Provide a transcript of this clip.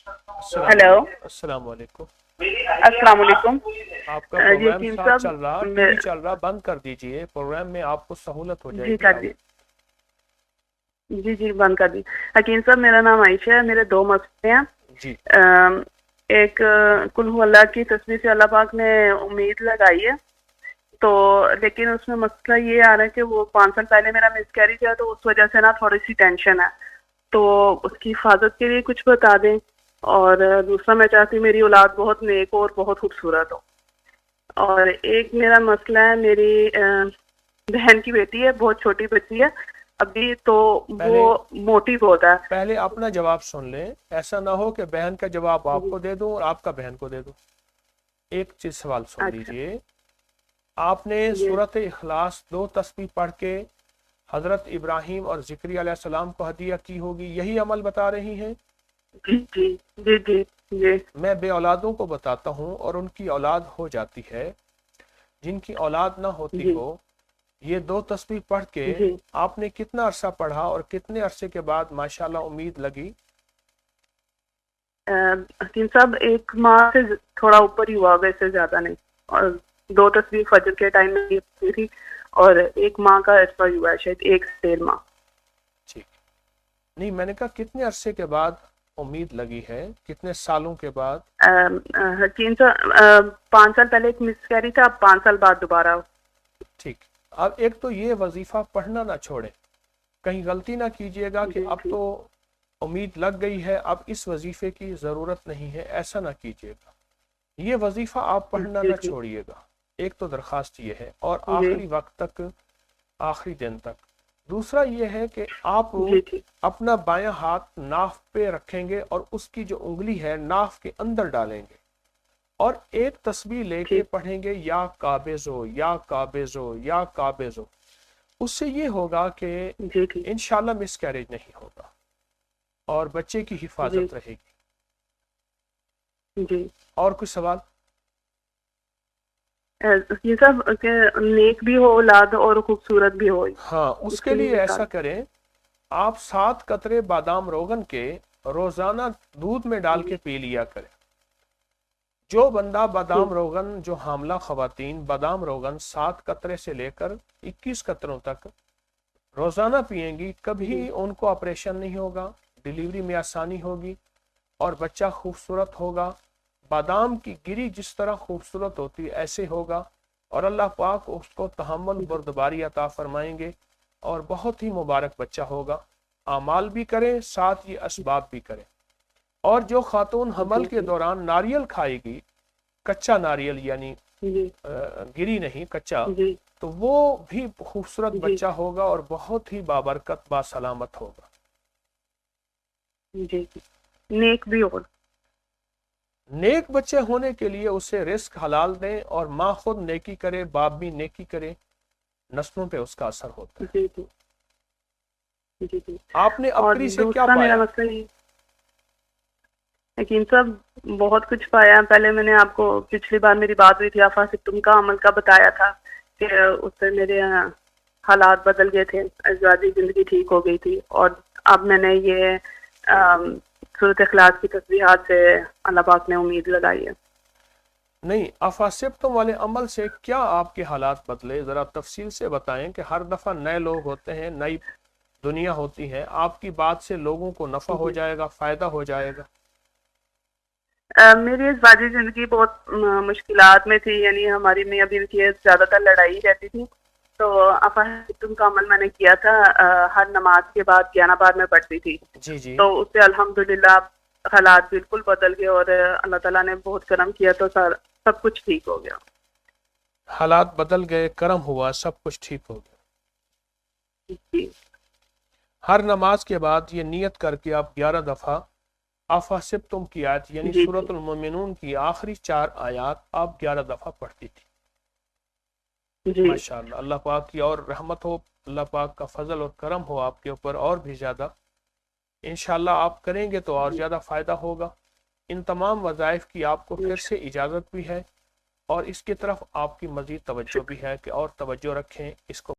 Hello. अस्सलाम वालेकुम। अस्सलाम वालेकुम। आपका प्रोग्राम यकीन साथ साहब चल रहा, टीवी मैं चल रहा, बंद कर दीजिए, प्रोग्राम में आपको सहूलत हो जी जाएगी। कर दी। जी जी बंद कर दी। हकीम साहब मेरा नाम आयशा है। मेरे दो मसले हैं। जी एक कुल हु अल्लाह की तस्बीह से अल्लाह पाक ने उम्मीद लगाई है, तो लेकिन उसमें मसला ये आ रहा है कि वो 5 साल पहले मेरा मिसकैरेज है, तो उस वजह से ना थोड़ी सी टेंशन है। तो उसकी हिफाजत के लिए कुछ बता दें। और दूसरा मैं चाहती हूँ मेरी औलाद बहुत नेक हो और बहुत खूबसूरत हो। और एक मेरा मसला है, मेरी बहन की बेटी है, बहुत छोटी बच्ची है अभी, तो वो पहले मोटी बहुत है। पहले अपना जवाब सुन लें, ऐसा ना हो कि बहन का जवाब जी। आपको दे दूं और आपका बहन को दे दूं। एक चीज सवाल सुन अच्छा। लीजिए। आपने जी सूरत इखलास 2 तस्बीह पढ़ के हजरत इब्राहिम और ज़िक्रिया अलैहि सलाम को हदिया की होगी, यही अमल बता रही हैं। जी जी जी जी जी मैं बे औलादों को बताता हूँ और उनकी औलाद हो जाती है, जिनकी औलाद ना होती जी हो। ये 2 तस्बीह पढ़ के जी। आपने कितना अरसा पढ़ा और कितने अरसे के बाद माशाल्लाह उम्मीद लगी? हकीम साहब 1 माह से थोड़ा ऊपर ही हुआ होगा, इससे ज्यादा नहीं। और 2 तस्वीर फजर के टाइम में हुई थी, और 1 माह का इस पर हुआ है, शायद 1 से 1.5 माह। ठीक। नहीं, मैंने कहा कितने अरसे के बाद उम्मीद लगी है, कितने सालों के बाद? हकीम साहब 5 साल पहले एक मिसकैरेज था, अब 5 साल बाद दोबारा। ठीक। अब एक तो ये वजीफा पढ़ना ना छोड़े, कहीं गलती ना कीजिएगा कि जी अब जी तो उम्मीद लग गई है, अब इस वजीफे की ज़रूरत नहीं है, ऐसा ना कीजिएगा। ये वजीफा आप पढ़ना जी ना जी छोड़िएगा। एक तो दरख्वास्त ये है, और जी आखिरी वक्त तक, आखिरी दिन तक। दूसरा ये है कि आप जी जी अपना बायां हाथ नाफ पे रखेंगे और उसकी जो उंगली है नाफ के अंदर डालेंगे, और एक तस्बीह लेके ठीक। पढ़ेंगे, या काबिज़ो या काबिज़ो या काबिज़ो। उससे ये होगा कि जी ठीक। इंशाल्लाह मिसकैरेज नहीं होगा और बच्चे की जी हिफाजत रहेगी। जी। और कुछ सवाल? ये सब के नेक भी हो औलाद और खूबसूरत भी हो, हाँ, उसके इसके लिए लिए बता ऐसा दें। करें, आप 7 कतरे बादाम रोगन के रोजाना दूध में डाल के जी पी लिया करें। जो बंदा बादाम ठीक। रोगन, जो हामला खवातीन बादाम रोगन 7 कतरे से लेकर 21 कतरों तक रोजाना पिएंगी, जी कभी उनको ऑपरेशन नहीं होगा, डिलीवरी में आसानी होगी और बच्चा खूबसूरत होगा। बादाम की गिरी जिस तरह खूबसूरत होती है ऐसे होगा, और अल्लाह पाक उसको तहम्मुल जी बर्दबारी अता फरमाएंगे और बहुत ही मुबारक बच्चा होगा। आमाल भी करें, साथ ये असबाब भी करें। और जो खातून हमल जी के जी दौरान नारियल खाएगी, कच्चा नारियल यानी जी गिरी नहीं, कच्चा, जी तो वो भी खूबसूरत जी बच्चा होगा और बहुत ही बाबरकत बासलामत होगा। जी जी। नेक भी हो। नेक बच्चे होने के लिए उसे रिस्क हलाल दें, और माँ खुद नेकी करे, बाप भी नेकी करे, नस्लों पे उसका असर होता है। जी जी जी जी। आपने और अबकरी से क्या दूसरा मेरा पाया? मसला ये, यकीन साहब बहुत कुछ पाया। पहले मैंने आपको पिछली बार मेरी बात हुई थी, आफा से तुमका अमल का बताया था कि उससे मेरे हालात बदल गए थे, अजवाजी जिंदगी ठीक हो गई थी। और अब मैंने ये सूरत इखलास की तस्बीहात से अल्लाह पाक ने उम्मीद लगाई है। नहीं, अफासिब्तुम वाले अमल से क्या आपके हालात बदले, जरा तफसील से बताएं कि हर दफा नए लोग होते हैं, नई दुनिया होती है, आपकी बात से लोगों को नफा हो जी। जाएगा, फायदा हो जाएगा। मेरी अज़वाजी ज़िंदगी बहुत मुश्किलात में थी, यानी हमारी मियाँ बीवी की ज़्यादातर लड़ाई रहती थी। तो अफ़ातुम का अमल मैंने किया था। हर नमाज के बाद 11 बार मैं पढ़ती थी। जी जी। तो उससे अल्हम्दुलिल्लाह हालात बिल्कुल बदल गए, और अल्लाह ताला ने बहुत करम किया, तो सब कुछ ठीक हो गया। हालात बदल गए, करम हुआ, सब कुछ ठीक हो गया। जी हर नमाज के बाद ये नियत करके आप 11 दफा अफासिब्तुम की आयत यानी जी जी सूरतुल मोमिनून की आखिरी 4 आयत आप 11 दफा पढ़ती थी। जी माशाअल्लाह, अल्लाह पाक की और रहमत हो, अल्लाह पाक का फजल और करम हो आपके ऊपर और भी ज़्यादा। इंशाअल्लाह आप करेंगे तो और जी ज़्यादा फ़ायदा होगा। इन तमाम वज़ाइफ की आपको फिर जी। से इजाज़त भी है, और इसकी तरफ आपकी मज़ीद तवज्जो भी शुक्रिया। है कि और तवज्जो रखें इसको।